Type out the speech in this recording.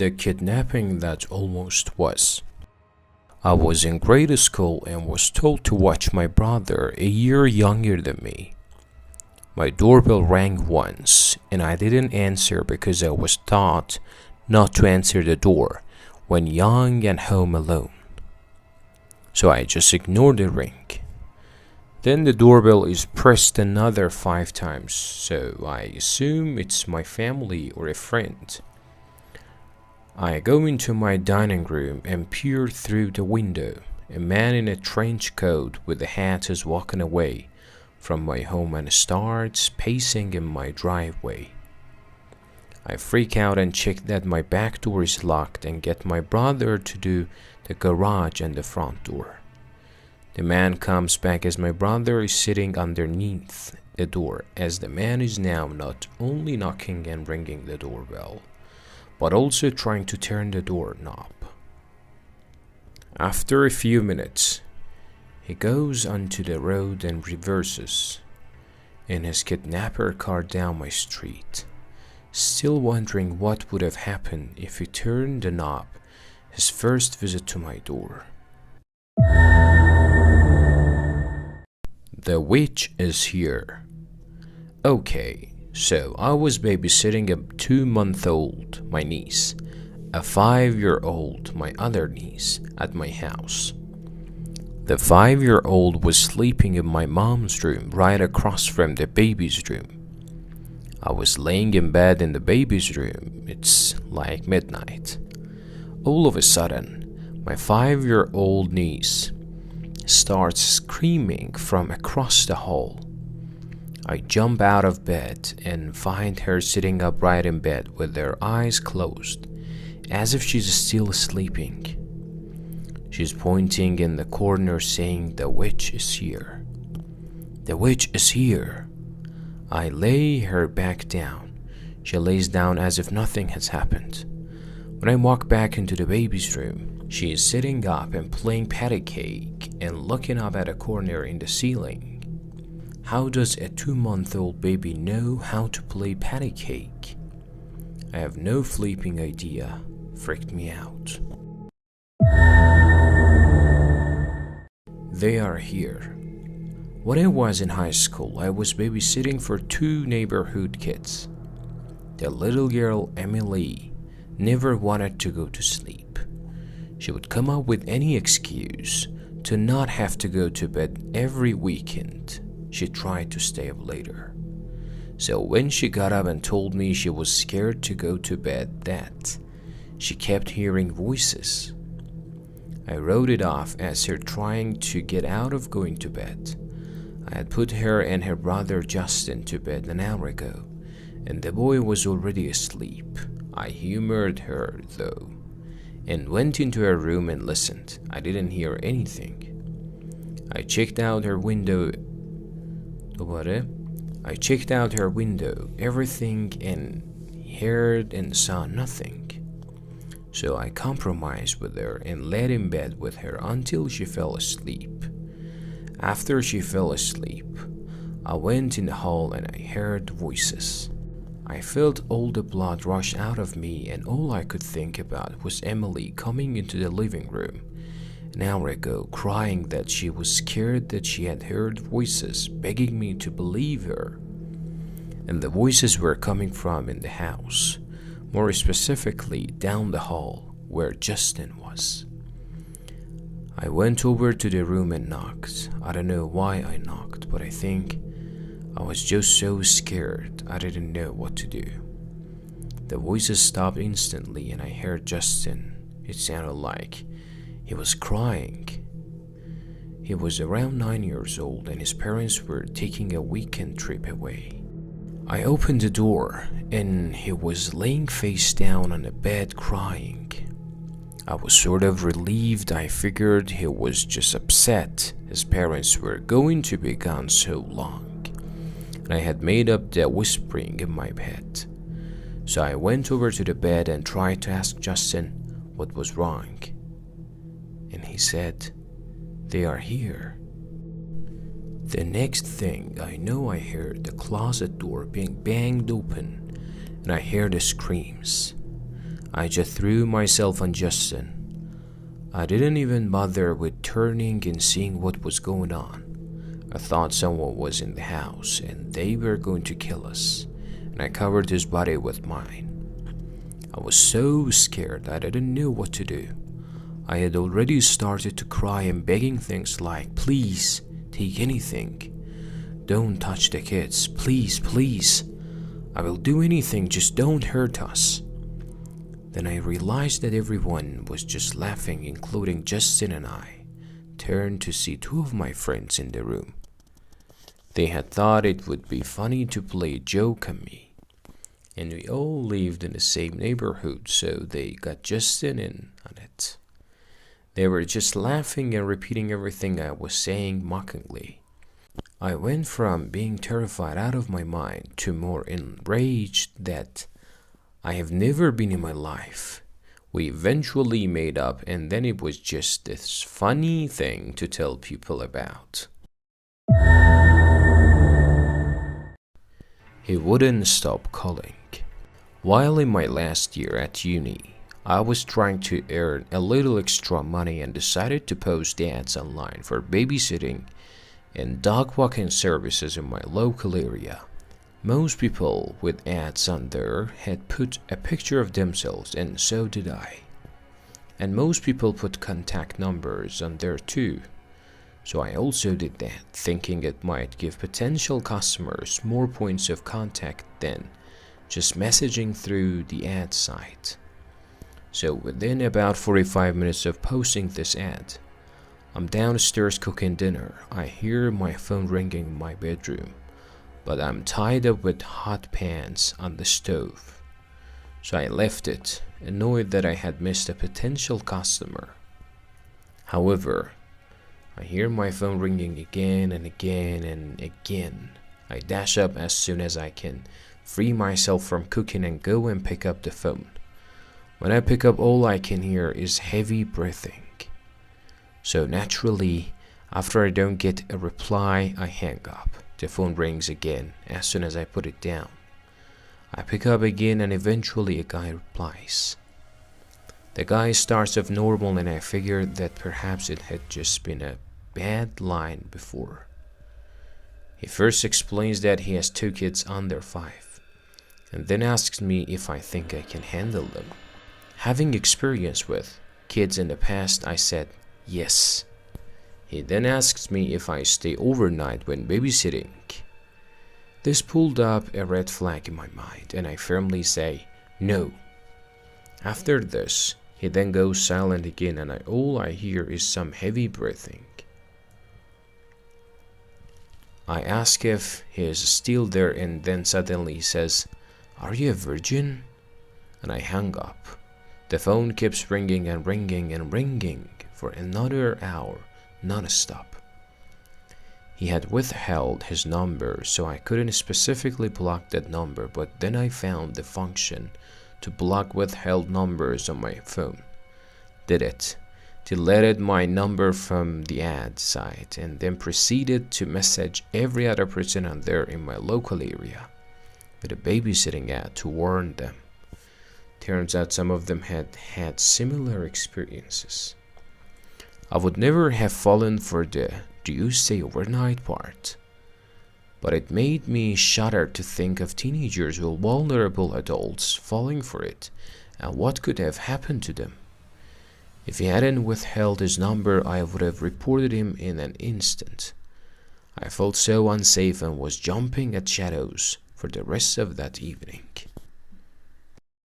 the kidnapping that almost was. I was in grade school and was told to watch my brother, a year younger than me. My doorbell rang once, and I didn't answer because I was taught not to answer the door when young and home alone. So I just ignored the ring. Then the doorbell is pressed another 5 times, so I assume it's my family or a friend. I go into my dining room and peer through the window. A man in a trench coat with a hat is walking away from my home and starts pacing in my driveway. I freak out and check that my back door is locked and get my brother to do the garage and the front door. The man comes back as my brother is sitting underneath the door, as the man is now not only knocking and ringing the doorbell, but also trying to turn the door knob. After a few minutes, he goes onto the road and reverses in his kidnapper car down my street, still wondering what would have happened if he turned the knob his first visit to my door. The witch is here. Okay, so I was babysitting a 2-month-old, my niece, a 5-year-old, my other niece, at my house. The 5-year-old was sleeping in my mom's room right across from the baby's room. I was laying in bed in the baby's room. It's like midnight. All of a sudden, my 5-year-old niece starts screaming from across the hall. I jump out of bed and find her sitting upright in bed with her eyes closed, as if she's still sleeping. She's pointing in the corner saying, "The witch is here. The witch is here." I lay her back down. She lays down as if nothing has happened. When I walk back into the baby's room, she is sitting up and playing patty cake and looking up at a corner in the ceiling. How does a 2-month-old baby know how to play patty cake? I have no flipping idea. Freaked me out. They are here. When I was in high school, I was babysitting for 2 neighborhood kids. The little girl, Emily, never wanted to go to sleep. She would come up with any excuse to not have to go to bed every weekend. She tried to stay up later. So when she got up and told me she was scared to go to bed, that she kept hearing voices, I wrote it off as her trying to get out of going to bed. I had put her and her brother Justin to bed an hour ago, and the boy was already asleep. I humored her, though, and went into her room and listened. I didn't hear anything. I checked out her window, everything, and heard and saw nothing. So I compromised with her and laid in bed with her until she fell asleep. After she fell asleep, I went in the hall and I heard voices. I felt all the blood rush out of me, and all I could think about was Emily coming into the living room an hour ago, crying that she was scared that she had heard voices begging me to believe her. And the voices were coming from in the house, more specifically down the hall where Justin was. I went over to the room and knocked. I don't know why I knocked, but I think I was just so scared I didn't know what to do. The voices stopped instantly and I heard Justin. It sounded like he was crying. He was around 9 years old and his parents were taking a weekend trip away. I opened the door and he was laying face down on the bed crying. I was sort of relieved. I figured he was just upset his parents were going to be gone so long, and I had made up the whispering in my head. So I went over to the bed and tried to ask Justin what was wrong, and he said, "They are here." The next thing I know, I heard the closet door being banged open and I heard the screams. I just threw myself on Justin. I didn't even bother with turning and seeing what was going on. I thought someone was in the house and they were going to kill us, and I covered his body with mine. I was so scared that I didn't know what to do. I had already started to cry and begging things like, please, take anything. Don't touch the kids, please, please. I will do anything, just don't hurt us. Then I realized that everyone was just laughing, including Justin, and I turned to see two of my friends in the room. They had thought it would be funny to play a joke on me, and we all lived in the same neighborhood, so they got Justin in on it. They were just laughing and repeating everything I was saying mockingly. I went from being terrified out of my mind to more enraged that I have never been in my life. We eventually made up, and then it was just this funny thing to tell people about. He wouldn't stop calling. While in my last year at uni, I was trying to earn a little extra money and decided to post ads online for babysitting and dog walking services in my local area. Most people with ads on there had put a picture of themselves, and so did I. And most people put contact numbers on there too. So I also did that, thinking it might give potential customers more points of contact than just messaging through the ad site. So within about 45 minutes of posting this ad, I'm downstairs cooking dinner. I hear my phone ringing in my bedroom, but I'm tied up with hot pans on the stove. So I left it, annoyed that I had missed a potential customer. However, I hear my phone ringing again and again and again. I dash up as soon as I can, free myself from cooking, and go and pick up the phone. When I pick up, all I can hear is heavy breathing. So naturally, after I don't get a reply, I hang up. The phone rings again as soon as I put it down. I pick up again, and eventually a guy replies. The guy starts off normal, and I figured that perhaps it had just been a bad line before. He first explains that he has 2 kids under 5, and then asks me if I think I can handle them. Having experience with kids in the past, I said yes. He then asks me if I stay overnight when babysitting. This pulled up a red flag in my mind, and I firmly say no. After this, he then goes silent again, and all I hear is some heavy breathing. I ask if he is still there, and then suddenly he says, "Are you a virgin?" And I hang up. The phone keeps ringing and ringing and ringing for another hour, non-stop. He had withheld his number, so I couldn't specifically block that number, but then I found the function to block withheld numbers on my phone. Did it, deleted my number from the ad site, and then proceeded to message every other person on there in my local area with a babysitting ad to warn them. Turns out some of them had had similar experiences. I would never have fallen for the "do you stay overnight" part, but it made me shudder to think of teenagers or vulnerable adults falling for it and what could have happened to them. If he hadn't withheld his number, I would have reported him in an instant. I felt so unsafe and was jumping at shadows for the rest of that evening.